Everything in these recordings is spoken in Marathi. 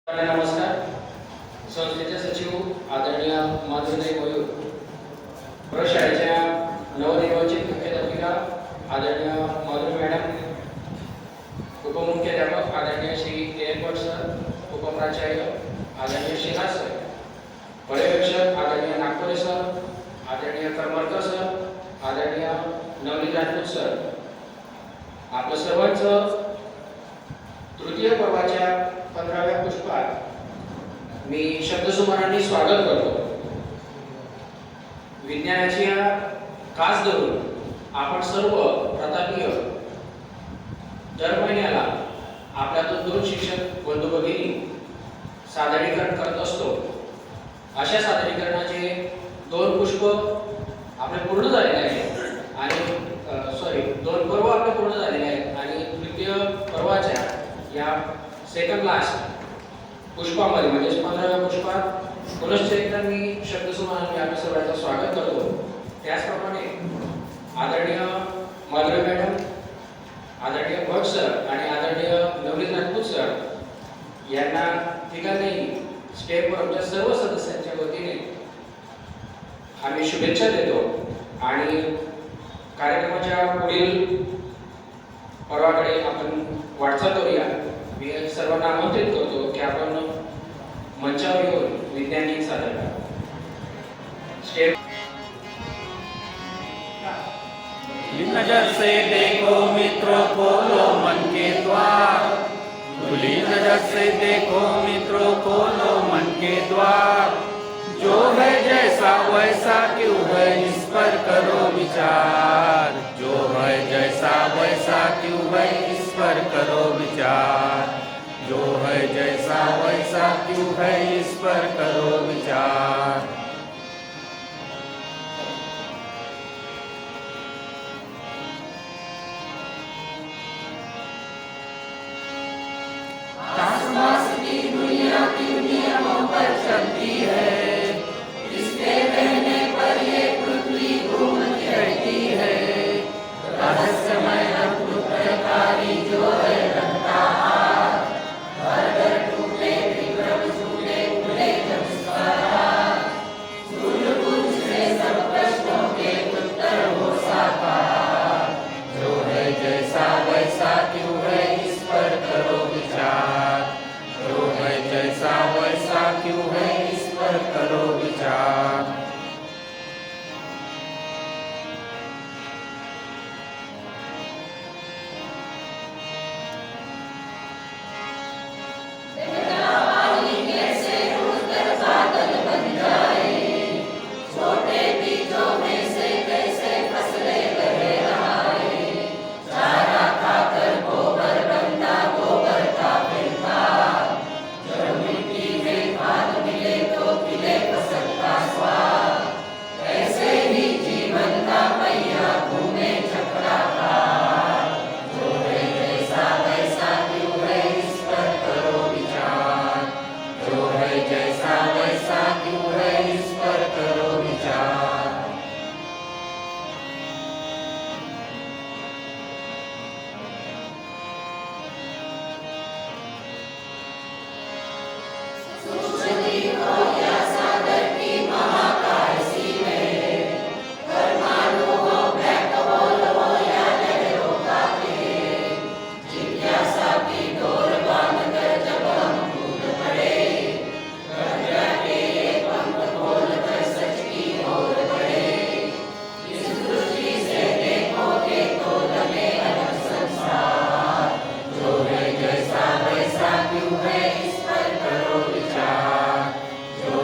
नमस्कार. संस्थेचे सचिव आदरणीय माधुरी मयूर, प्रशाळेच्या नवनिर्वाचित मुख्याध्यापिका आदरणीय माधुरी मॅडम, उपमुख्याध्यापक आदरणीय श्री एयरपोर्ट सर, उपप्राचार्य आदरणीय श्रीनाथ सर, पर्यवेक्षक आदरणीय नागपुरे सर, आदरणीय करमरकर सर, आदरणीय नवनीत राजपूत सर, आपलं सर्वांचं तृतीय पर्वाच्या 15व्या पुष्पात मी शब्दसुमनांनी स्वागत करतो. विज्ञानाची कास धरून आपण सर्व प्रतापीय दर महिन्याला आपल्यातून 2 शिक्षक बंधू भगिनी सादरीकरण करत असतो. अशा सादरीकरणाचे 2 पुष्प आपले पूर्ण झालेले आहेत आणि 2 पर्व आपले पूर्ण झालेले आहेत आणि तृतीय पर्वाच्या या सेकंड लास्ट पुष्पामध्ये म्हणजे 15व्या पुष्पात पुनश्च एकदा मी शब्दसुमनांनी आपल्या सर्वांचं स्वागत करतो. त्याचप्रमाणे आदरणीय माधुरी मॅडम, आदरणीय भट सर आणि आदरणीय नवनीत राजपूत सर यांना तिघांनाही स्टेपवर आमच्या सर्व सदस्यांच्या वतीने आम्ही शुभेच्छा देतो आणि कार्यक्रमाच्या पुढील पर्वाकडे आपण वाटचाल करूया. मी सर्वांना आमंत्रित करतो की आपण मंचावर येऊन विज्ञान सादर करा. स्टेप. खुली नजर से देखो मित्रों, खोलो मन के द्वार। खुली नजर से देखो मित्रों, खोलो मन के द्वार। जो है जैसा वैसा क्यों है, इस पर करो विचार। जो है जैसा वैसा क्यों है, इस पर करो विचार। जो है जैसा वैसा क्यों है, इस पर करो विचार। आसमां की दुनिया किन नियमों पर चलती है, इसके कहने पर ये पृथ्वी घूमती रहती है। रहस्यमय अद्भुतकारी जो है रखता हाथ, हर घर टूटे विक्रम छूटे खुले जब साकार। सूर्य कुंज से सब प्रश्नों के उत्तर हो साकार। जो है जैसा वैसा क्यों है, इस पर करो विचार। जो है जैसा वैसा क्यों है, इस पर करो विचार। जो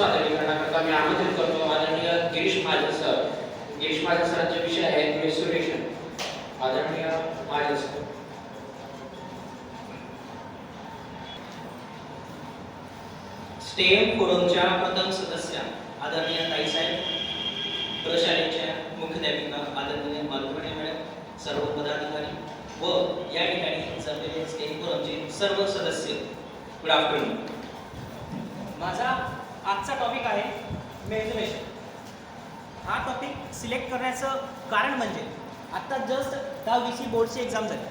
सादरीकरणाकरता मी आमंत्रित करतो आदरणीय गिरीश महाजन सर. गिरीश महाजन सरांचे विषय आहे मेन्स्ट्रुएशन. आदरणीय महाजन सर. स्टेम फोरमच्या प्रथम सदस्य आदरणीय ताईसाहेब, प्रशालेच्या मुख्याध्यापिका आदरणीय मालुकवाडे मॅडम, सर्व पदाधिकारी व या ठिकाणी जमलेले स्टेम फोरमचे सर्व सदस्य, गुड आफ्टरनून. माझा आजचा टॉपिक आहे मेन्स्ट्रुएशन. हा टॉपिक सिलेक्ट करण्याचं कारण म्हणजे आत्ता जस्ट 10वी बोर्डची एक्झाम झाली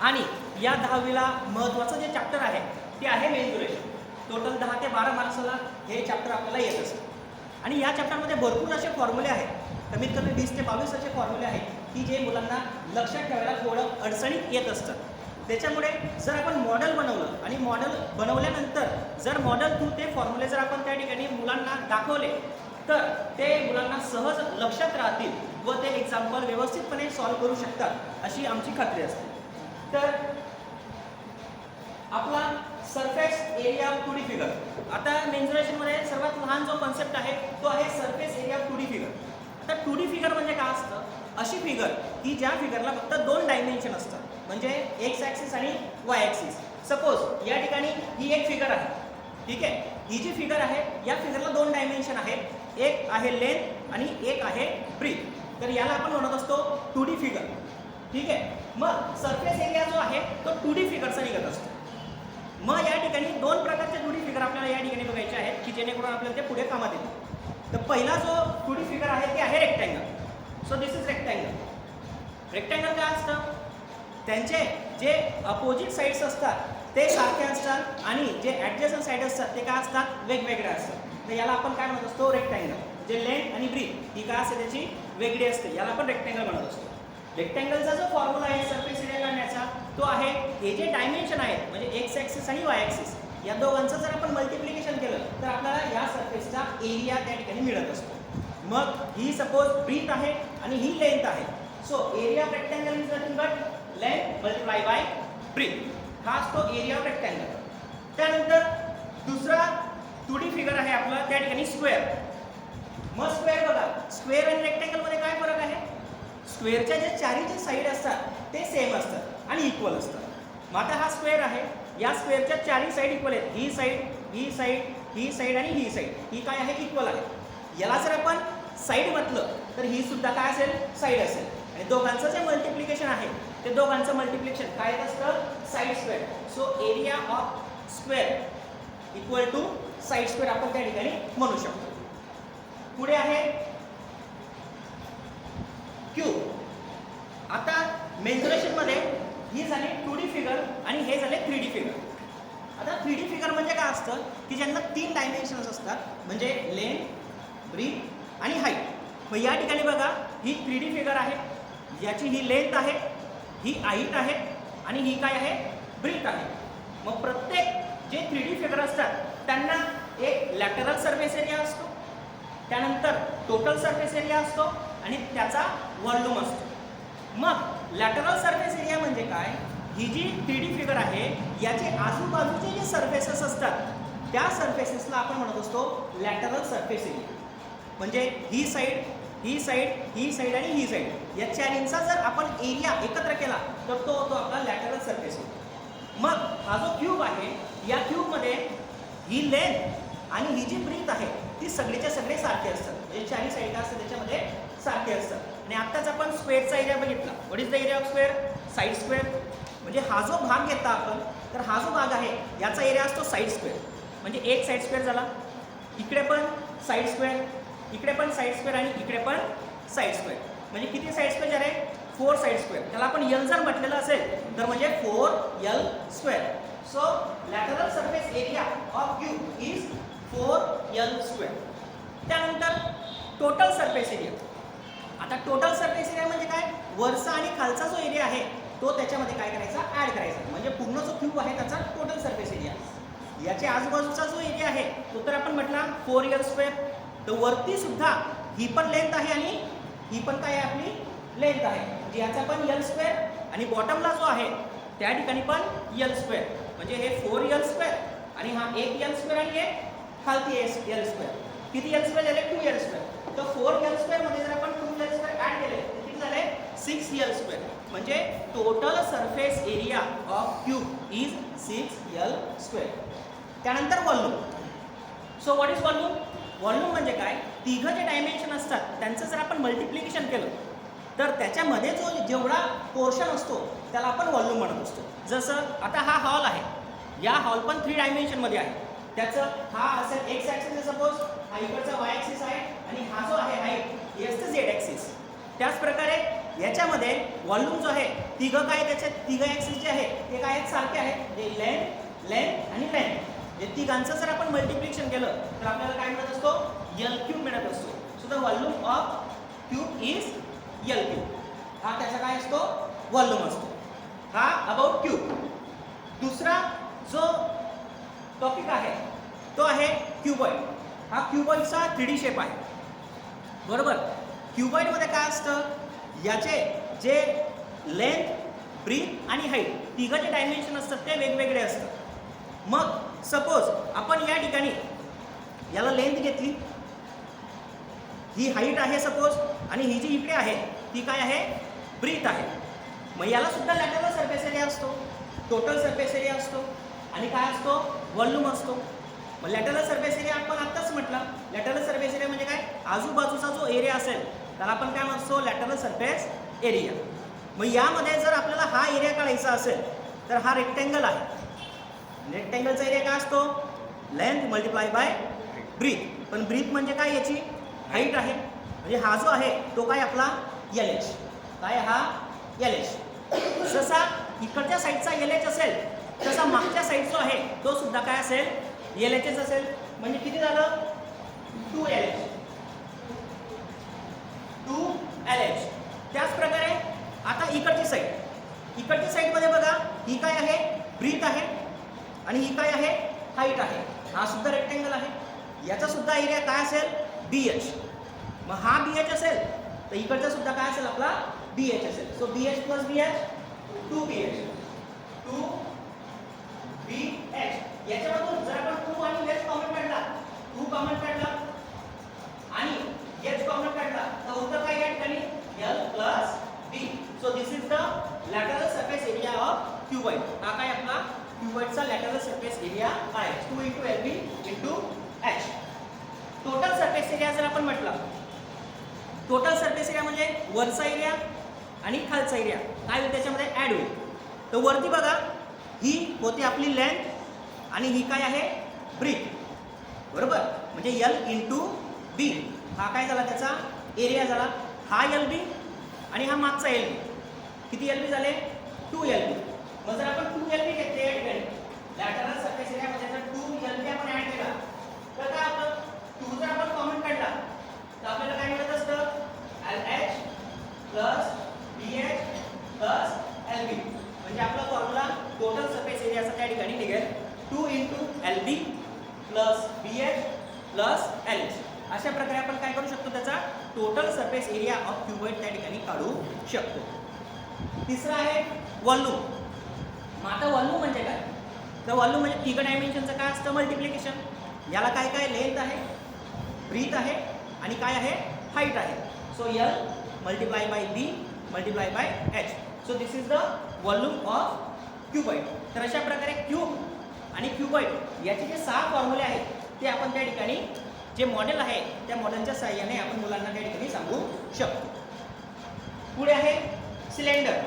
आणि या 10वीला महत्त्वाचं जे चॅप्टर आहे ते आहे मेन्स्ट्रुएशन. टोटल 10 ते 12 मार्क्सला हे चॅप्टर आपल्याला येत असतं आणि या चॅप्टरमध्ये भरपूर असे फॉर्म्युले आहेत, कमीत कमी 20 ते 22 असे फॉर्म्युले आहेत की जे मुलांना लक्षात ठेवायला थोडं अडचणीत येत असतं. त्याच्यामुळे जर आपण मॉडेल बनवलं आणि मॉडेल बनवल्यानंतर जर मॉडेल थ्रू ते फॉर्म्युले जर आपण त्या ठिकाणी मुलांना दाखवले तर ते मुलांना सहज लक्षात राहतील व ते एक्झाम्पल व्यवस्थितपणे सॉल्व्ह करू शकतात अशी आमची खात्री असते. तर आपला surface area of 2D figure. आता मेन्स्ट्रुएशनमध्ये सर्वात लहान जो कन्सेप्ट आहे तो आहे surface area of 2D figure. आता 2D फिगर म्हणजे काय असतं? अशी फिगर की ज्या फिगरला फक्त 2 डायमेन्शन असतात, म्हणजे एक्स ॲक्सिस आणि वाय ॲक्सिस. सपोज या ठिकाणी ही एक फिगर आहे, ठीक आहे. ही जी फिगर आहे या फिगरला 2 डायमेन्शन आहेत, एक आहे लेंथ आणि एक आहे ब्रीथ. तर याला आपण म्हणत असतो 2D फिगर, ठीक आहे. मग सरफेस एरिया जो आहे तो 2D फिगरचा निघत असतो. मग या ठिकाणी 2 प्रकारचे 2D फिगर आपल्याला या ठिकाणी बघायचे आहेत की जेणेकरून आपल्याला ते पुढे कामात येतील. तर पहिला जो 2D फिगर आहे ते आहे rectangle. So this is rectangle. Rectangle काय असतं? त्यांचे जे अपोजिट साईड्स असतात ते सारखे असतात आणि जे ॲडजस्टंट साईड असतात ते काय असतात? वेगवेगळे असतात. तर याला आपण काय म्हणत असतो? रेक्टँगल. जे लेंथ आणि ब्रीथ ही काय असते त्याची वेगळी असते, याला आपण रेक्टँगल म्हणत असतो. रेक्टँगलचा जो फॉर्म्युला आहे सरफेस एरिया काढण्याचा तो आहे, हे जे डायमेन्शन आहेत म्हणजे एक्स ॲक्सिस आणि वाय ॲक्सिस या दोघांचं जर आपण मल्टिप्लिकेशन केलं तर आपल्याला या सरफेसचा एरिया त्या ठिकाणी मिळत असतो. मग ही सपोज ब्रीथ आहे आणि ही लेंथ आहे. So area of rectangle is nothing but length multiply by breadth. हा असतो एरिया ऑफ रेक्टँगल. त्यानंतर दुसरा 2D फिगर आहे आपला त्या ठिकाणी स्क्वेअर. मग स्क्वेअर बघा, स्क्वेअर आणि रेक्टँगलमध्ये काय फरक आहे? स्क्वेअरच्या जे चारीचे साईड असतात ते सेम असतात आणि इक्वल असतात. मग आता हा स्क्वेअर आहे, या स्क्वेअरच्या चारही साईड इक्वल आहेत. ही साईड, ही साईड, ही साईड आणि ही साईड ही काय आहे? इक्वल आहे. याला जर आपण साईड म्हटलं तर ही सुद्धा काय असेल? साईड असेल. आणि दोघांचं जे मल्टिप्लिकेशन आहे ते दोघांचं मल्टिप्लिकेशन काय येत असतं? Side square. So area of square equal to side square आपण त्या ठिकाणी म्हणू शकतो. पुढे आहे क्यूब. आता मेन्स्ट्रुएशनमध्ये ही झाली 2D फिगर आणि हे झाले 3D फिगर. आता 3D फिगर म्हणजे काय असतं की ज्यांना 3 डायमेन्शन्स असतात, म्हणजे लेंथ, ब्रीथ आणि हाईट. मग या ठिकाणी बघा ही 3D फिगर आहे, याची ही लेंथ आहे, ही हाईट आहे आणि ही काय आहे? ब्रीथ आहे. मग प्रत्येक जे 3D फिगर असतात त्यांना एक लॅटरल सरफेस एरिया असतो, त्यानंतर टोटल सरफेस एरिया असतो आणि त्याचा व्हॉल्यूम असतो. मग लॅटरल सरफेस एरिया म्हणजे काय? ही जी 3D फिगर आहे याचे आजूबाजूचे जे सरफेसेस असतात त्या सरफेसेसला आपण म्हणत असतो लॅटरल सरफेस एरिया. म्हणजे ही साईड, ही साईड, ही साईड आणि ही साईड या चारींचा जर आपण एरिया एकत्र केला तर तो होतो आपला लॅटरल सरफेस एरिया. मग हा जो क्यूब आहे या क्यूबमध्ये ही लेंथ आणि ही जी ब्रीथ आहे ती सगळीच्या सगळे सारखे असतात, म्हणजे चारी साईड असतात त्याच्यामध्ये सारखे असतात. आणि आत्ताच आपण स्क्वेअरचा एरिया बघितला. What is the area of square? Side square. म्हणजे हा जो भाग घेतला आपण तर हा जो भाग आहे याचा एरिया असतो साईड स्क्वेअर. म्हणजे एक साईड स्क्वेअर झाला, इकडे पण साईड स्क्वेअर, इकडे पण साईड स्क्वेअर आणि इकडे पण साईड स्क्वेअर. म्हणजे किती साईड स्क्वेअर आहे? 4 साईड स्क्वेअर. त्याला आपण यल जर म्हटलेलं असेल तर म्हणजे 4L square. So lateral surface area of cube is 4L square. त्यानंतर टोटल सरफेस एरिया. आता टोटल सरफेस एरिया म्हणजे काय? वरचा आणि खालचा जो एरिया आहे तो त्याच्यामध्ये काय करायचा? ॲड करायचा. म्हणजे पूर्ण जो क्यूब आहे त्याचा टोटल सरफेस एरिया. याच्या आजूबाजूचा जो एरिया आहे तो तर आपण म्हटला 4L स्क्वेअर. तर वरती सुद्धा ही पण लेंथ आहे आणि ही पण काय आहे? आपली लेंथ आहे. म्हणजे याचा पण L स्क्वेअर आणि बॉटमला जो आहे त्या ठिकाणी पण L स्क्वेअर. म्हणजे हे 4L स्क्वेअर आणि हा एक L स्क्वेअर आणि एक खालती एल स्क्वेअर. किती एल स्क्वेअर झाले? 2l square. तर 4l स्क्वेअर मध्ये जर आपण 2l स्क्वेअर ऍड केले तर किती झाले? 6l square. म्हणजे total surface area of cube is 6l square. त्यानंतर volume. So what is volume? Volume म्हणजे काय? तिघं जे डायमेन्शन असतात त्यांचं जर आपण मल्टिप्लिकेशन केलं तर त्याच्यामध्ये जो जेवढा पोर्शन असतो त्याला आपण व्हॉल्यूम म्हणत असतो. जसं आता हा हॉल आहे, या हॉल पण 3 डायमेन्शनमध्ये आहे. त्याचं हा असेल एक्स ॲक्सिस सपोज, हा इकडचा वाय ॲक्सिस आहे आणि हा जो आहे हाईट हे असतं झेड ॲक्सिस. त्याच प्रकारे याच्यामध्ये व्हॉल्यूम जो आहे तिघं काय त्याचे तिघं ॲक्सिस जे आहे ते काय आहेत? सारखे आहेत. हे लेंथ आणि लेंथ हे तिघांचं जर आपण मल्टिप्लिकेशन केलं तर आपल्याला काय मिळत असतो? एल क्यूब मिळत असतो. So the volume of cube is L cube. हा त्याचा काय असतो? व्हॉल्यूम असतो. हा अबाउट क्यूब. दुसरा जो टॉपिक आहे तो आहे क्यूबॉइड. हा क्यूबॉइडचा 3D शेप आहे, बरोबर. क्यूबॉइडमध्ये काय असतं? याचे जे लेंथ, ब्रीथ आणि हाईट तिघं जे डायमेन्शन असतात ते वेगवेगळे असतात. मग सपोज आपण या ठिकाणी याला लेंथ घेतली, ही हाईट आहे सपोज, आणि ही जी इकडे आहे ती काय आहे? ब्रीथ आहे. मग याला सुद्धा लॅटरल सरफेस एरिया असतो, टोटल सरफेस एरिया असतो आणि काय असतो? व्हॉल्यूम असतो. मग लॅटरल सरफेस एरिया आपण आत्ताच म्हटलं, लॅटरल सरफेस एरिया म्हणजे काय? आजूबाजूचा जो एरिया असेल त्याला आपण काय म्हणतो? Lateral surface area. मग यामध्ये जर आपल्याला हा एरिया काढायचा असेल तर हा रेक्टेंगल आहे. रेक्टेंगलचा एरिया काय असतो? Length multiply by breadth. पण ब्रीथ म्हणजे काय? याची हाईट आहे. म्हणजे हा जो आहे तो काय आपला? LH. काय हा? LH. जसा इकडच्या साईडचा LH असेल तसा मागच्या साईड जो आहे तो सुद्धा काय असेल? LHच असेल. म्हणजे किती झालं? 2LH. 2LH. त्याच प्रकारे आता इकडची साईडमध्ये बघा, ही काय आहे? ब्रीथ आहे आणि ही काय आहे? हाईट आहे. हा सुद्धा रेक्टेंगल आहे. याचा सुद्धा एरिया काय असेल? BH. मग हा BH असेल तर इकडचा सुद्धा काय असेल? आपला BH असेल. So BH plus BH 2BH. 2BH. याच्यामधून जर आपण 2 आणि H कॉमन काढला, 2 कॉमन काढला आणि H कॉमन काढला तर उत्तर काय या ठिकाणी? L plus B. So this is the lateral surface area of cuboid. हा काय आपला क्यूबॉइडचा लॅटरल सरफेस एरिया आहे. 2 × LB × H. Total surface area जर आपण म्हटलं, टोटल सरफेस एरिया म्हणजे वरचा एरिया आणि खालचा एरिया काय होईल त्याच्यामध्ये ॲड होईल. तर वरती बघा, ही होती आपली लेंथ आणि ही काय आहे? ब्रीथ, बरोबर. म्हणजे L × B. हा काय झाला? त्याचा एरिया झाला. हा LB आणि हा मागचा LB. किती LB झाले? 2LB. मग जर आपण 2LB घेतले या ठिकाणी लॅटरल सरफेस एरियामध्ये जर 2LB आपण ॲड केला तर काय होतं? 2 जर आपण कॉमन काढला तर आपल्याला काय मिळत असतं? LH plus BH plus LB. म्हणजे आपला फॉर्म्युला टोटल सरफेस एरियाचा त्या ठिकाणी निघेल 2 × LB plus BH plus LH. अशा प्रकारे आपण काय करू शकतो? त्याचा total surface area of cuboid त्या ठिकाणी काढू शकतो. तिसरा आहे व्हॉल्यूम. मग आता व्हॉल्यूम म्हणजे काय? तर व्हॉल्यूम म्हणजे तिघं डायमेन्शनचं काय असतं? मल्टिप्लिकेशन. याला काय काय? लेंथ आहे, ब्रीथ आहे आणि काय आहे? हाईट आहे. So L multiply by B multiply by H. So this is the volume of cuboid. तर अशा प्रकारे क्यूब आणि क्यूबॉइड याचे जे 6 फॉर्म्युले आहेत ते आपण त्या ठिकाणी जे मॉडेल आहे त्या मॉडेलच्या सहाय्याने आपण मुलांना त्या ठिकाणी सांगू शकतो. पुढे आहे सिलेंडर.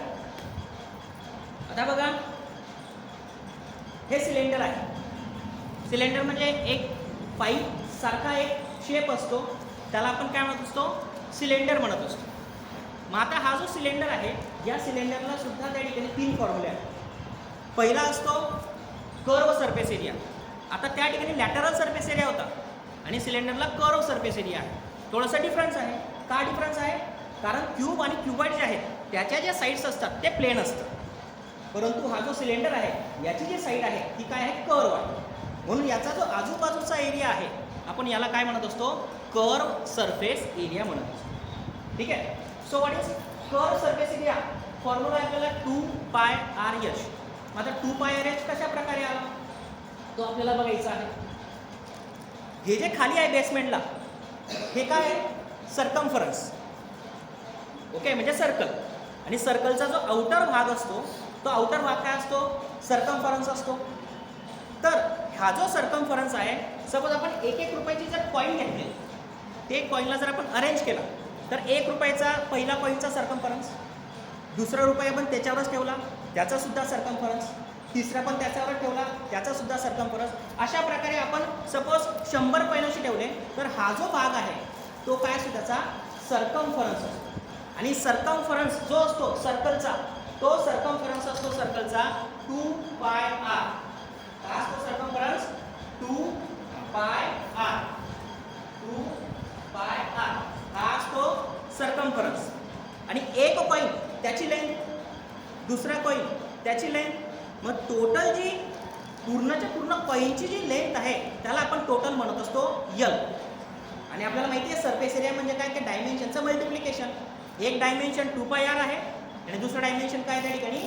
आता बघा, हे सिलेंडर आहे. सिलेंडर म्हणजे एक पाईप सारखा एक शेप असतो, त्याला आपण काय म्हणत असतो? सिलेंडर म्हणत असतो. मग आता हा जो सिलेंडर आहे या सिलेंडरला सुद्धा त्या ठिकाणी 3 फॉर्म्युले आहेत. पहिला असतो कर्व सरफेस एरिया. आता त्या ठिकाणी लॅटरल सरफेस एरिया होता आणि सिलेंडरला कर्व सरफेस एरिया आहे. थोडासा डिफरन्स आहे. का डिफरन्स आहे? कारण क्यूब आणि क्यूबॉइड जे आहेत त्याच्या ज्या साईड्स असतात ते प्लेन असतात, परंतु हा जो सिलेंडर आहे याची जी साईड आहे ती काय आहे? कर्व आहे. म्हणून याचा जो आजूबाजूचा एरिया आहे आपण याला काय म्हणत असतो? कर्व सरफेस एरिया म्हणत असतो. ठीक आहे. So what is curve surface area? Formula आहे आपल्याला 2πRH. आता 2πRH कशा प्रकारे आला तो आपल्याला बघायचा आहे. हे जे खाली आहे बेसमेंटला हे काय आहे? सर्कम्फरन्स. ओके, म्हणजे सर्कल. आणि सर्कलचा जो आउटर भाग असतो तो आउटर भाग काय असतो? सर्कम्फरन्स असतो. तर हा जो सर्कम्फरन्स आहे, सपोज आपण 1-1 रुपयाची जर कॉईन घेतली, ते कॉईनला जर आपण अरेंज केला तर 1 रुपयाचा पहिला कॉईनचा सर्कम्फरन्स, दुसरा रुपया पण त्याच्यावरच ठेवला त्याचा सुद्धा सर्कम्फरन्स, तिसरा पण त्याच्यावर ठेवला त्याचा सुद्धा सर्कम्फरन्स. अशा प्रकारे आपण सपोज 100 कॉईन असे ठेवले तर हा जो भाग आहे तो काय असतो? त्याचा सर्कम्फरन्स असतो. आणि सर्कम्फरन्स जो असतो सर्कलचा, तो सर्कम्फरन्स असतो सर्कलचा 2πr. काय असतो सर्कम्फरन्स? 2πr. 2πr हा असतो सर्कम्फरन्स. आणि एक कॉईन त्याची लेंथ, दुसरा कॉईन त्याची लेंथ, मग टोटल जी पूर्णच्या पूर्ण कॉईनची जी लेंथ आहे त्याला आपण टोटल म्हणत असतो L. आणि आपल्याला माहिती आहे सरफेस एरिया म्हणजे काय? की डायमेन्शनचं मल्टिप्लिकेशन. एक डायमेन्शन 2πr आहे आणि दुसरं डायमेन्शन काय त्या ठिकाणी?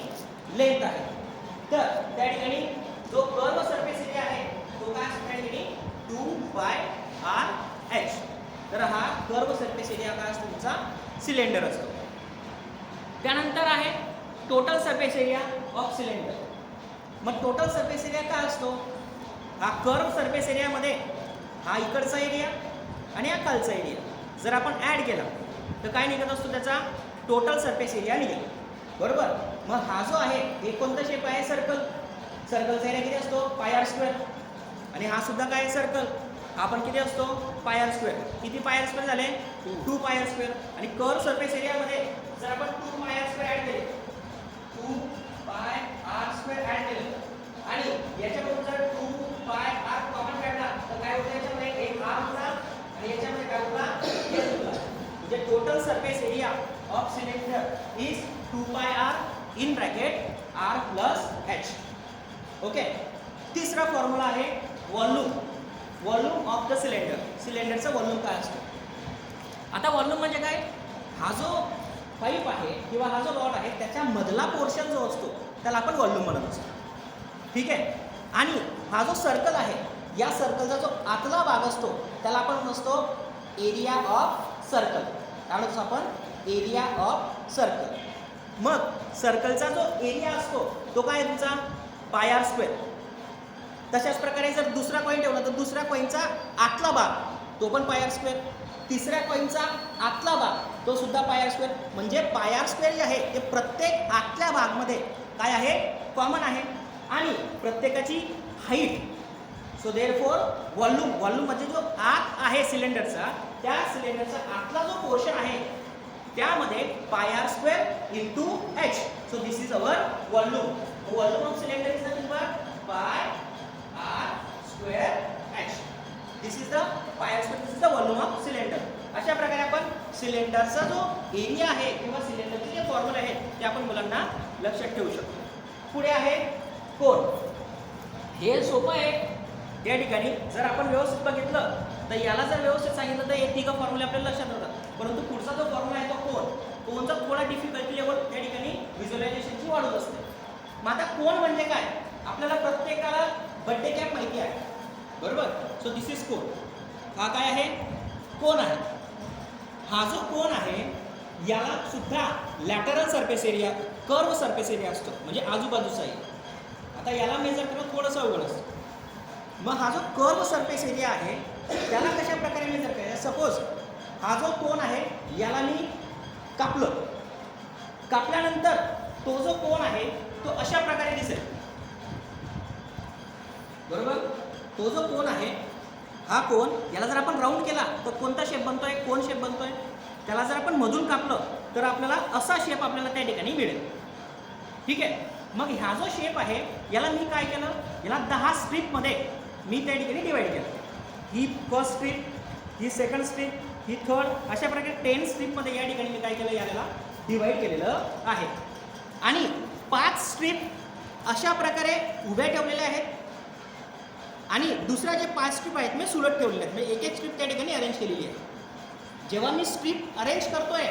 लेंथ आहे. तर त्या ठिकाणी जो कर्व सरफेस एरिया आहे तो काय असतो त्या ठिकाणी? 2πrh. तर हा कर्व सरफेस एरिया काय असतो? तुमचा सिलेंडर असतो. त्यानंतर आहे total surface area of cylinder. मग टोटल सरफेस एरिया काय असतो? हा कर्व सरफेस एरियामध्ये हा इकडचा एरिया आणि हा खालचा एरिया जर आपण ॲड केला तर काय निघत असतो? त्याचा टोटल सरफेस एरिया निघेल. बरोबर. मग हा जो आहे हे कोणता शेप आहे? सर्कल. सर्कलचा एरिया किती असतो? πr². आणि हा सुद्धा काय? सर्कल. हा पण किती असतो? πr². किती πr² झाले? 2πr². आणि कर्व सरफेस एरियामध्ये जर आपण 2πr² ॲड केले, 2πr² ॲड केलं आणि याच्याकडून जर 2πr कॉमन काढला तर काय होतं? याच्यामध्ये एक r होणार आणि याच्यामध्ये काय होणार? s होणार. म्हणजे total surface area of cylinder is 2πr in bracket r plus h. Okay. तिसरा फॉर्म्युला आहे volume. Volume of the cylinder. सिलेंडरचं व्हॉल्यूम काय असतो? आता व्हॉल्यूम म्हणजे काय? हा जो पाईप आहे किंवा हा जो रॉड आहे त्याच्या मधला पोर्शन जो असतो त्याला आपण व्हॉल्यूम म्हणत असतो. ठीक आहे. आणि हा जो सर्कल आहे या सर्कलचा जो आतला भाग असतो त्याला आपण म्हणत असतो एरिया ऑफ सर्कल. काय म्हणतो आपण? Area of circle. मग सर्कलचा जो एरिया असतो तो काय आहे तुमचा? πr². तशाच प्रकारे जर दुसरा कॉईन ठेवला तर दुसऱ्या कॉईनचा आतला भाग तो पण πr². तिसऱ्या कॉईनचा आतला भाग तो सुद्धा πr². म्हणजे πr² जे आहे ते प्रत्येक आतल्या भागमध्ये काय आहे? कॉमन आहे. आणि प्रत्येकाची height. So therefore volume. Volume म्हणजे जो आत आहे सिलेंडरचा त्या सिलेंडरचा आतला जो पोर्शन आहे त्यामध्ये πr² into h. So this is our volume. Volume of cylinder is nothing but πr² h. This is the πr². This is the volume of cylinder. अशा प्रकारे आपण सिलेंडरचा जो एरिया आहे किंवा सिलेंडरचे जे फॉर्म्युला आहे ते आपण मुलांना लक्षात ठेवू शकतो. पुढे आहे कोन. हे सोपं आहे. या ठिकाणी जर आपण व्यवस्थित बघितलं तर याला जर व्यवस्थित सांगितलं तर हे तिघं फॉर्म्युले आपल्याला लक्षात राहतात. परंतु पुढचा जो फॉर्म्युला आहे तो कोन. कोनचा थोडा डिफिकल्टी लेवल या ठिकाणी व्हिज्युअलायझेशनची वाढत असते. मग आता कोन म्हणजे काय? आपल्याला प्रत्येकाला बर्थडे कॅप माहिती आहे. बरोबर. सो दिस इज कोन. हा काय आहे? कोन आहे. हा जो कोन आहे याला सुद्धा lateral surface area, curve surface area असतो म्हणजे आजूबाजूचा एरिया. आता याला मेजर करणं थोडंसं अवघड असतं. मग हा जो कर्व सरफेस एरिया आहे त्याला कशा प्रकारे मेजर करायचं? सपोज हा जो कोन आहे याला मी कापलं. कापल्यानंतर तो जो कोन आहे तो अशा प्रकारे दिसेल. बरोबर. तो जो कोन आहे हा कोन याला जर आपण राऊंड केला तर कोणता शेप बनतोय? Cone shape बनतोय. त्याला जर आपण मधून कापलं तर आपल्याला असा शेप आपल्याला त्या ठिकाणी मिळेल. ठीक आहे. मग हा जो शेप आहे याला मी काय केलं? याला 10 स्ट्रीपमध्ये मी त्या ठिकाणी डिवाइड केलं. ही फर्स्ट स्ट्रीप, ही सेकंड स्ट्रीप, ही थर्ड, अशा प्रकारे 10 स्ट्रीपमध्ये या ठिकाणी मी काय केलं? याला डिवाइड केलेलं आहे. आणि 5 स्ट्रीप अशा प्रकारे उभ्या ठेवलेल्या आहेत आणि दुसऱ्या जे 5 स्ट्रीप आहेत मी सुलट ठेवलेले आहेत. म्हणजे एक स्ट्रीप त्या ठिकाणी अरेंज केलेली आहे. जेव्हा मी स्ट्रीप अरेंज करतोय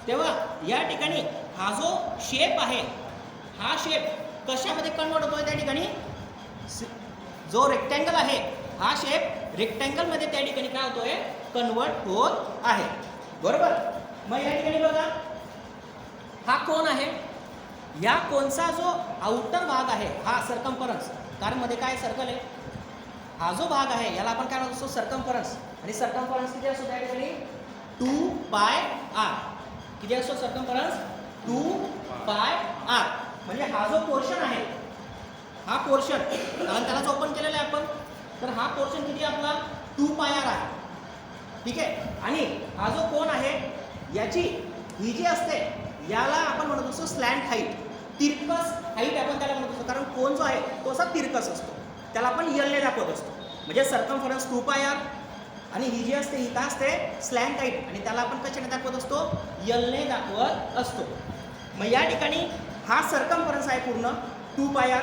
तेव्हा या ठिकाणी हा जो शेप आहे हा शेप कशामध्ये कन्वर्ट होतोय? त्या ठिकाणी जो रेक्टँगल आहे हा शेप रेक्टँगलमध्ये त्या ठिकाणी काय होतोय, कन्वर्ट होत आहे. बरोबर. मग या ठिकाणी बघा, हा कोन आहे, या कोनचा जो आउटर भाग आहे हा सर्कम्फरन्स, कारण मध्ये काय सर्कल आहे, हा जो भाग आहे याला आपण काय म्हणतो असतो, सर्कम्फरन्स. आणि सर्कम्फरन्स किती असतो त्या ठिकाणी, 2πr. किती असतो सर्कम्फरन्स, 2πr. म्हणजे हा जो पोर्शन आहे, हा पोर्शन, कारण त्यालाच ओपन केलेला आहे आपण, तर हा पोर्शन किती आपला 2πr आहे. ठीक आहे. आणि हा जो कोन आहे याची ही जी असते याला आपण म्हणत असतो स्लॅन्ट हाईट, तिरकस हाईट आपण त्याला म्हणत असतो, कारण कोन जो आहे तो असा तिरकस असतो, त्याला आपण यलने दाखवत असतो. म्हणजे सर्कम्फरन्स 2πr आणि ही जी असते ही काय असते, स्लॅन्ट हाईट, आणि त्याला आपण कशाने दाखवत असतो, यलने दाखवत असतो. मग या ठिकाणी हा सर्कम्फरन्स आहे पूर्ण 2πr,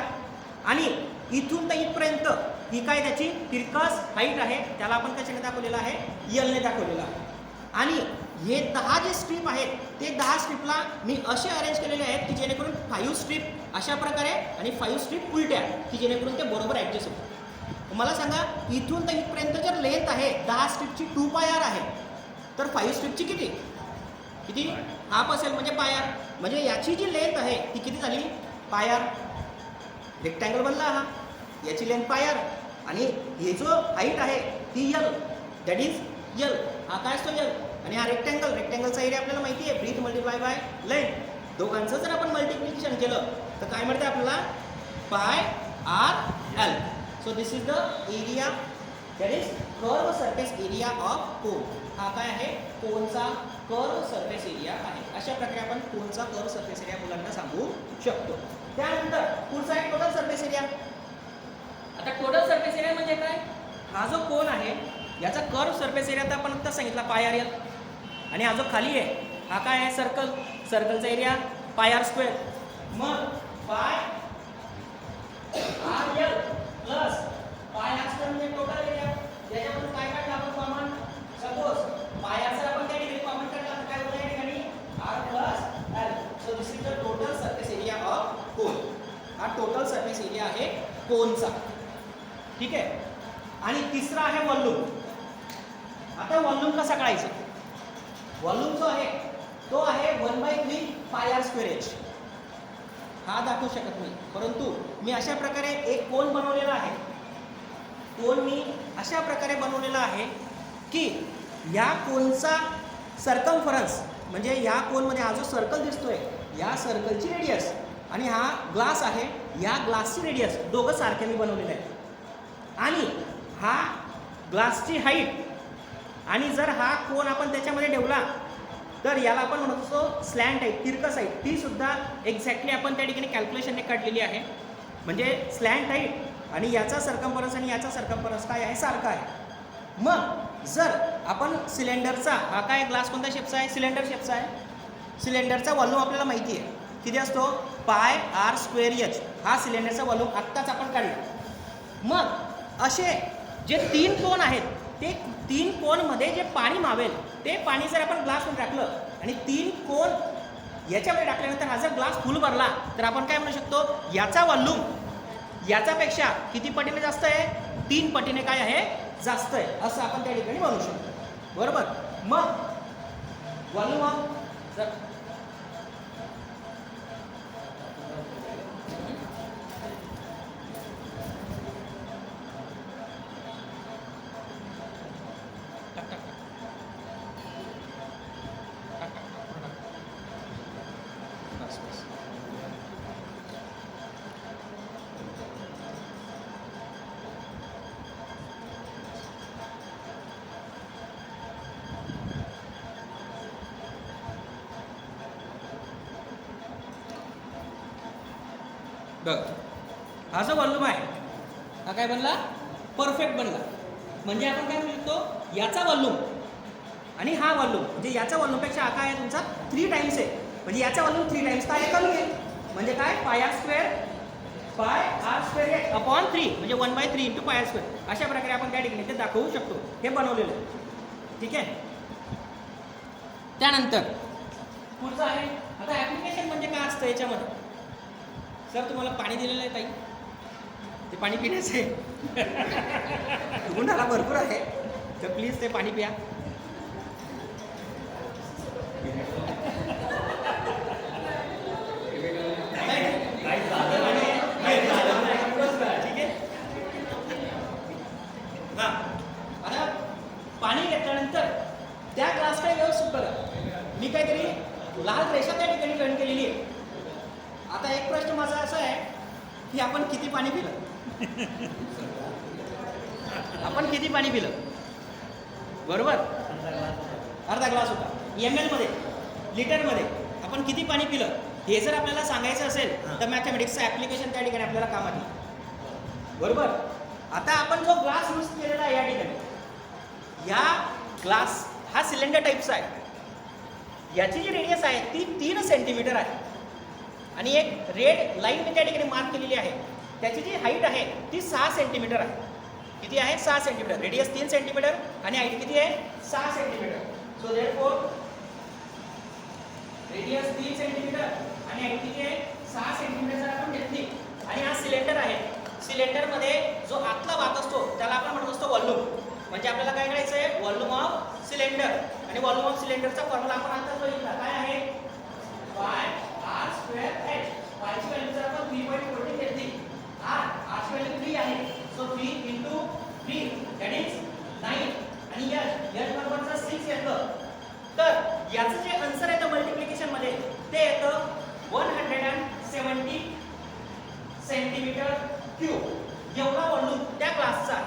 आणि इथून तर इथपर्यंत ही काय त्याची तिरकस हाईट आहे, त्याला आपण कशाने दाखवलेलं आहे, यलने दाखवलेलं आहे. आणि हे 10 जे स्ट्रीप आहेत ते 10 स्ट्रीपला मी असे अरेंज केलेले आहेत की जेणेकरून 5 स्ट्रीप अशा प्रकारे आणि 5 स्ट्रीप उलट्या, की जेणेकरून ते बरोबर ॲडजस्ट होतं. मला सांगा, इथून तर इथपर्यंत जर लेंथ आहे 10 स्ट्रीपची 2πr आहे, तर 5 स्ट्रीपची किती किती हाफ असेल, म्हणजे πr. म्हणजे याची जी लेंथ आहे ती किती झाली, πr. रेक्टँगल बनला हा, याची लेंथ πr, आणि हे जो हाईट आहे ती यल, दॅट इज यल. हा काय असतो, यल. आणि हा रेक्टँगल, रेक्टँगलचा एरिया आपल्याला माहिती आहे, ब्रीथ मल्टिप्लाय बाय लेंथ. दोघांचं जर आपण मल्टिप्लिकेशन केलं तर काय मिळतं आपल्याला, πrl. So this is the area, that is curve surface area of cone. हा काय आहे, कोनचा कर्व सरफेस एरिया आहे. अशा प्रकारे आपण कोनचा कर्व सरफेस एरिया मुलांना सांगू शकतो. त्यानंतर पुढचा आहे टोटल सरफेस एरिया. आता टोटल सरफेस एरिया म्हणजे काय, हा जो कोन आहे याचा कर्व सरफेस एरिया तर आपण आता सांगितला πrl, आणि हा जो खाली आहे हा काय आहे, सर्कल, सर्कलचा एरिया πr². मग πrl प्लस πr² म्हणजे टोटल एरिया. याच्यामधून काय काढलं आपण कॉमन, सपोज πr जर आपण त्या ठिकाणी कॉमन काढला तर काय होतं या ठिकाणी, r plus l. So this is the total surface area of cone. हा टोटल सरफेस एरिया आहे कोनचा. ठीक आहे. आणि तिसरा आहे वॉल्यूम. आता वॉल्यूम कसा काढायचा, वॉल्यूम जो आहे तो आहे 1/3 πr²h. हा दाखवू शकत नाही, परंतु मी अशा प्रकारे एक कोन बनवलेला आहे. कोन मी अशा प्रकारे बनवलेला आहे की या कोनचा सर्कम्फरन्स, म्हणजे या कोनमध्ये हा जो सर्कल दिसतोय या सर्कलची रेडियस, आणि हा ग्लास आहे या ग्लासची रेडियस, दोघं सारखे मी बनवलेले आहे. आणि हा ग्लासची हाईट, आणि जर हा कोन आपण त्याच्यामध्ये ठेवला तर याला आपण म्हणत असतो स्लॅन्ट हाईट, तिरकस हाईट. ती सुद्धा एक्झॅक्टली आपण त्या ठिकाणी कॅल्क्युलेशनने काढलेली आहे. म्हणजे स्लॅन्ट हाईट आणि याचा सर्कम्फरन्स आणि याचा सर्कम्फरन्स काय आहे, सारखा आहे. मग जर आपण सिलेंडरचा, हा काय ग्लास कोणत्या शेपचा आहे, सिलेंडर शेपचा आहे, सिलेंडरचा वॉल्यूम आपल्याला माहिती आहे किती असतो, πr²h. हा सिलेंडरचा वॉल्यूम आत्ताच आपण काढला. मग असे जे 3 कोन आहेत ते 3 कोनमध्ये जे पाणी मावेल ते पाणी जर आपण ग्लासमध्ये टाकलं आणि 3 कोन याच्यामध्ये टाकल्यानंतर हा जर ग्लास फुल भरला तर आपण काय म्हणू शकतो, याचा वॉल्यूम याच्यापेक्षा किती पटीने जास्त आहे, 3 पटीने काय आहे, जास्त आहे, असं आपण त्या ठिकाणी म्हणू शकतो. बरोबर. मग वॉल्यूम ऑफ जर बघ, हा जो वॉल्यूम आहे हा काय बनला, परफेक्ट बनला. म्हणजे आपण काय म्हणू शकतो, याचा वॉल्यूम आणि हा वॉल्यूम, म्हणजे याचा वॉल्यूमपेक्षा हा काय आहे तुमचा 3 टाइम्स आहे. म्हणजे याचा वॉल्यूम 3 टाइम्स काय आहे, कमी आहे. म्हणजे काय, πr² अपॉन 3, म्हणजे 1/3 × πr². अशा प्रकारे आपण त्या ठिकाणी ते दाखवू शकतो. हे बनवलेलं आहे. ठीक आहे. त्यानंतर पुढचं आहे, आता ॲप्लिकेशन म्हणजे काय असतं याच्यामध्ये. सर तुम्हाला पाणी दिलेलं आहे ताई, ते पाणी पिण्याचं आहे. उन्हाळा भरपूर आहे, तर प्लीज ते पाणी प्या. ठीक आहे. हां, आता पाणी घेतल्यानंतर त्या ग्लासकडे व्यवस्थित बघा. मी काहीतरी लाल रेषा त्या ठिकाणी ड्रॉईंग केलेली आहे. आता एक प्रश्न माझा असा आहे की आपण किती पाणी पिलं? आपण किती पाणी पिलं? बरोबर, अर्धा ग्लास होता. ml मध्ये, लिटरमध्ये आपण किती पाणी पिलं हे जर आपल्याला सांगायचं असेल तर मॅथमॅटिक्सचं ॲप्लिकेशन त्या ठिकाणी आपल्याला कामात येईल. बरोबर. आता आपण जो ग्लास यूज केलेला आहे या ठिकाणी, या ग्लास हा सिलेंडर टाईपचा आहे. याची जी रेडियस आहे ती 3 सेंटीमीटर आहे आणि एक रेड लाईन मी त्या ठिकाणी मार्क केलेली आहे. त्याची जी हाईट आहे ती 6 सेंटीमीटर आहे. किती आहे? 6 सेंटीमीटर. रेडियस 3 सेंटीमीटर आणि हाईट किती आहे? 6 centimetre. So therefore radius 3 centimetre आणि हाईट किती आहे? 6 सेंटीमीटर जर आपण घेतली आणि हा सिलेंडर आहे. सिलेंडरमध्ये जो आतला भाग असतो त्याला आपण म्हणत असतो व्हॉल्यूम. म्हणजे आपल्याला काय करायचं आहे? Volume of cylinder. आणि व्हॉल्यूम ऑफ सिलेंडरचा फॉर्म्युला आपण आता बघितला. काय आहे? πr²h. पायची व्हॅल्यू जर आपण 3.14 घेतली, r ची व्हॅल्यू 3 आहे. सो 3 × 3 दॅट इज 9 आणि h बरोबर जर 6 घेतलं तर याचं जे आन्सर येतं मल्टिप्लिकेशन मध्ये ते येतं 170 सेंटीमीटर क्यूब. एवढा व्हॉल्यूम त्या ग्लासचा,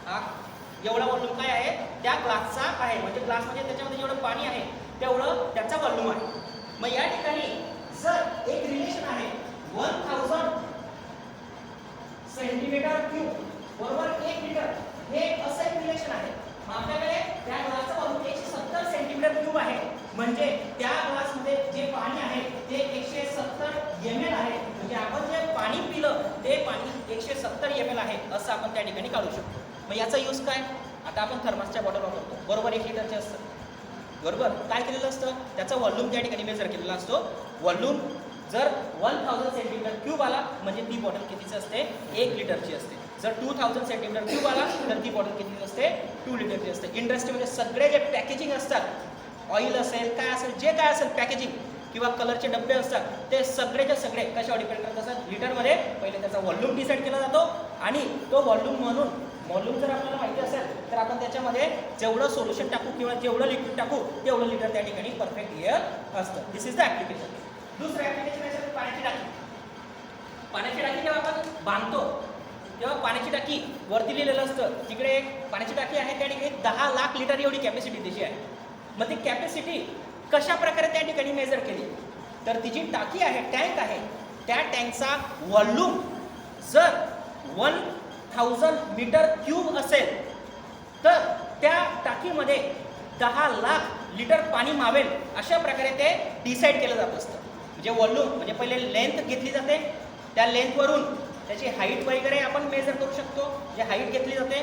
हा एवढा व्हॉल्यूम काय आहे? त्या ग्लासचा आहे. म्हणजे ग्लास म्हणजे त्याच्यामध्ये जेवढं पाणी आहे तेवढं त्याचा व्हॉल्यूम आहे. मग या ठिकाणी जर एक रिलेशन आहे 1000 सेंटीमीटर क्यूब बरोबर 1 लिटर, हे असं एक रिलेशन आहे. मग आपल्याकडे त्या ग्लासचा व्हॉल्यूम 170 सेंटीमीटर क्यूब आहे. म्हणजे त्या ग्लासमध्ये जे पाणी आहे ते 170 ml आहे. म्हणजे आपण जे पाणी पिलं ते पाणी 170 ml आहे असं आपण त्या ठिकाणी काढू शकतो. मग याचा यूज काय? आता आपण थर्मासच्या बॉटल वापरतो, बरोबर 1 लिटरचे असतं. बरोबर, काय केलेलं असतं? त्याचा व्हॉल्यूम त्या ठिकाणी मेजर केलेला असतो. व्हॉल्यूम जर 1000 सेंटीमीटर क्यूब आला म्हणजे ती बॉटल कितीची असते? 1 लिटरची असते. जर 2000 सेंटीमीटर क्यूब आला तर ती बॉटल कितीची असते? 2 लिटरची असते. इंडस्ट्रीमध्ये सगळे जे पॅकेजिंग असतात, ऑइल असेल, काय असेल, जे काय असेल पॅकेजिंग किंवा कलरचे डब्बे असतात, ते सगळेचे सगळे कशावर डिपेंड करत असतात? लिटरमध्ये. पहिले त्याचा व्हॉल्यूम डिसाईड केला जातो आणि तो व्हॉल्यूम जर आपल्याला माहिती असेल तर आपण त्याच्यामध्ये जेवढं सोल्युशन टाकू किंवा जेवढं लिक्विड टाकू तेवढं लिटर त्या ठिकाणी परफेक्ट क्लिअर असतं. दिस इज द ॲप्लिकेशन. दुसरं ॲप्लिकेशन आहे पाण्याची टाकी. पाण्याची टाकी जेव्हा आपण बांधतो तेव्हा पाण्याची टाकी वरती लिहिलेलं असतं, तिकडे एक पाण्याची टाकी आहे, त्या ठिकाणी 10 लाख लिटर एवढी कॅपॅसिटी त्याची आहे. मग ती कॅपॅसिटी कशा प्रकारे त्या ठिकाणी मेजर केली? तर ती जी टाकी आहे, टँक आहे, त्या टँकचा व्हॉल्यूम जर 1000 मीटर क्यूब असेल तर त्या टाकीमध्ये 10 लाख लिटर पाणी मावेल अशा प्रकारे ते डिसाईड केलं जात असतं. म्हणजे व्हॉल्यूम म्हणजे पहिले लेंथ घेतली जाते, त्या लेंथवरून त्याची हाईट वगैरे आपण मेजर करू शकतो. जे हाईट घेतली जाते,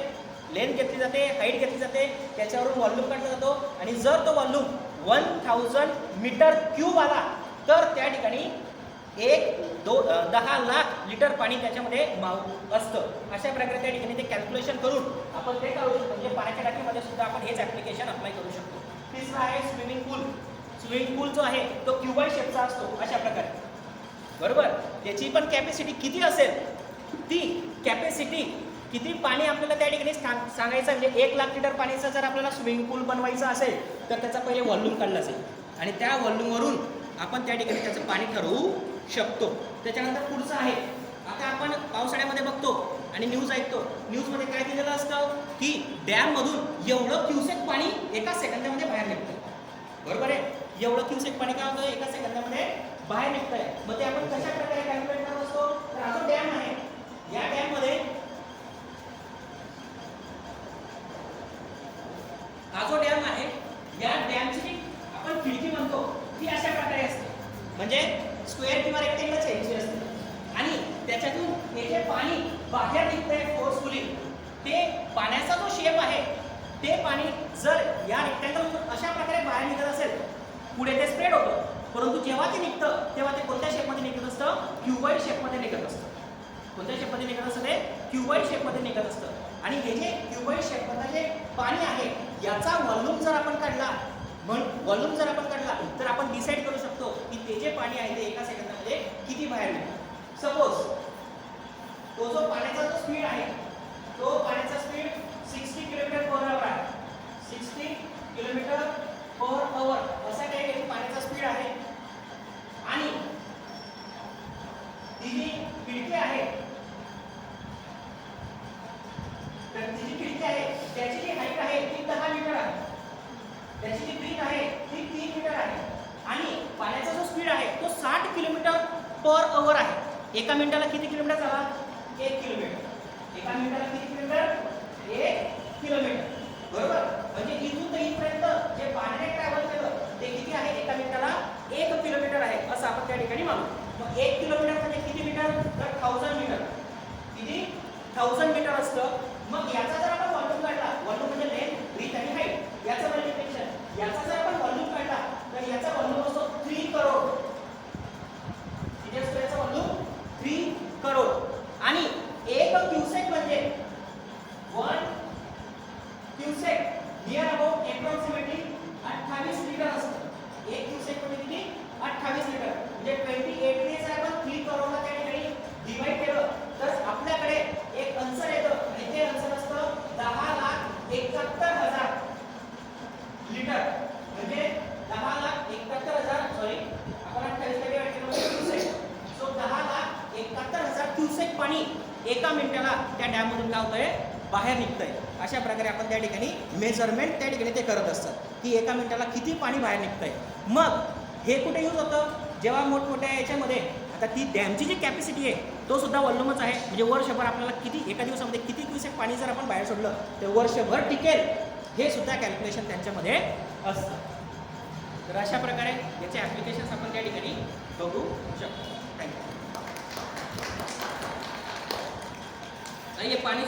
लेंथ घेतली जाते, हाईट घेतली जाते, त्याच्यावरून व्हॉल्यूम काढला जातो. आणि जर तो व्हॉल्यूम 1000 मीटर क्यूब आला तर त्या ठिकाणी 10 लाख लिटर पाणी त्याच्यामध्ये असतं. अशा प्रकारे त्या ठिकाणी ते कॅल्क्युलेशन करून आपण ते काढू शकतो. म्हणजे पाण्याच्या टाकीमध्ये सुद्धा आपण हेच ॲप्लिकेशन अप्लाय करू शकतो. तिसरा आहे स्विमिंग पूल. स्विमिंग पूल जो आहे तो क्युबाईड शेपचा असतो अशा प्रकारे. बरोबर, त्याची पण कॅपॅसिटी किती असेल, ती कॅपॅसिटी किती पाणी आपल्याला त्या ठिकाणी सांगायचं. म्हणजे 1 लाख लिटर पाण्याचा जर आपल्याला स्विमिंग पूल बनवायचा असेल तर त्याचा पहिले व्हॉल्यूम काढला जाईल आणि त्या व्हॉल्यूमवरून आपण त्या ठिकाणी त्याचं पाणी ठरवू शकतो. त्याच्यानंतर पुढचं आहे, आता आपण पावसाळ्यामध्ये बघतो आणि न्यूज ऐकतो. न्यूजमध्ये काय दिलेलं असतं की डॅममधून एवढं क्युसेक पाणी एका सेकंदामध्ये बाहेर निघतं. बरोबर आहे, एवढं क्युसेक पाणी काय होतं? एका सेकंदामध्ये बाहेर निघतंय. मग ते आपण कशा प्रकारे कॅल्क्युलेट करत असतो? तर हा जो डॅम आहे, या डॅममध्ये हा जो डॅम आहे, या डॅमची आपण खिडकी म्हणतो ती अशा प्रकारे असते. म्हणजे स्क्वेअर किंवा रेक्टेंगलच्या ह्याची असते आणि त्याच्यातून हे जे पाणी बाहेर निघतंय फोर्सफुली, ते पाण्याचा जो शेप आहे ते पाणी जर या रेक्टेंगल अशा प्रकारे बाहेर निघत असेल पुढे ते स्प्रेड होतं. परंतु जेव्हा ते निघतं तेव्हा ते कोणत्या शेपमध्ये निघत असतं? क्युबाईड शेपमध्ये निघत असतं. कोणत्या शेपमध्ये निघत असतं ते क्युबाईड शेपमध्ये निघत असतं आणि हे जे क्युबाईड शेपमधलं जे पाणी आहे याचा व्हॉल्यूम जर आपण काढला तर आपण डिसाईड करू शकतो की ते जे पाणी आहे ते एका सेकंदामध्ये किती बाहेर निघतं. सपोज तो जो पाण्याचा जो स्पीड आहे तो पाण्याचा स्पीड 60 किलोमीटर पर आवर आहे. 60 किलोमीटर पर आवर असा काही पाण्याचा स्पीड आहे आणि ती जी खिडकी आहे तर ती जी खिडकी आहे त्याची जी हाईट आहे ती 10 मीटर आहे. त्याची जी ब्रीथ आहे ती 3 मीटर आहे आणि पाण्याचा जो स्पीड आहे तो 60 किलोमीटर पर आवर आहे. एका मिनिटाला किती किलोमीटर झाला? 1 किलोमीटर. एका मिनिटाला किती किलोमीटर? 1 किलोमीटर. बरोबर. म्हणजे इथून ते इथपर्यंत जे पाण्याने ट्रॅव्हल केलं ते किती आहे? एका मिनिटाला 1 किलोमीटर आहे असं आपण त्या ठिकाणी मानू. मग 1 किलोमीटर म्हणजे किती मीटर? तर 1000 मीटर. किती? 1000 मीटर असतं. मग याचा जर आपण व्हॉल्यूम काढला, व्हॉल्यूम म्हणजे लेंथ, ब्रीथ आणि हाईट याचं मल्टिप्लिकेशन, याचा जर आपण व्हॉल्यूम काढला तर याचा व्हॉल्यूम असतो 3 करोड. किती असतो याचा व्हॉल्यूम? 3 करोड. आणि 1 क्यूसेक म्हणजे 1 cusec near about approximately 28 litre असतं. 1 क्यूसेक म्हणजे किती? 28 लिटर. म्हणजे 28 ने जर आपण 3 करोडला त्या ठिकाणी डिवाइड केलं तर आपल्याकडे एक आन्सर येतं आणि ते आन्सर असतं 10,71,000 लिटर. म्हणजे 10,71,000 सॉरी आपण 28 ला डिवाइड केलं म्हणजे क्यूसेक. सो 10,71,000 क्यूसेक पाणी एका मिनिटाला त्या डॅम मधून काय होतंय? बाहेर निघतंय. अशा प्रकारे आपण त्या ठिकाणी मेजरमेंट त्या ठिकाणी ते करत असतात की एका मिनिटाला किती पाणी बाहेर निघतंय. मग हे कुठे यूज होतं? जेव्हा मोठमोठ्या याच्यामध्ये आता ती डॅमची जी कॅपॅसिटी आहे तो सुद्धा वॉल्यूमच आहे. म्हणजे वर्षभर आपल्याला किती एका दिवसामध्ये किती क्युसेक पाणी जर आपण बाहेर सोडलं तर वर्षभर टिकेल हे सुद्धा कॅल्क्युलेशन त्यांच्यामध्ये असतं. तर अशा प्रकारे याचे ॲप्लिकेशन्स आपण त्या ठिकाणी बघू शकतो. थँक्यू. पाणी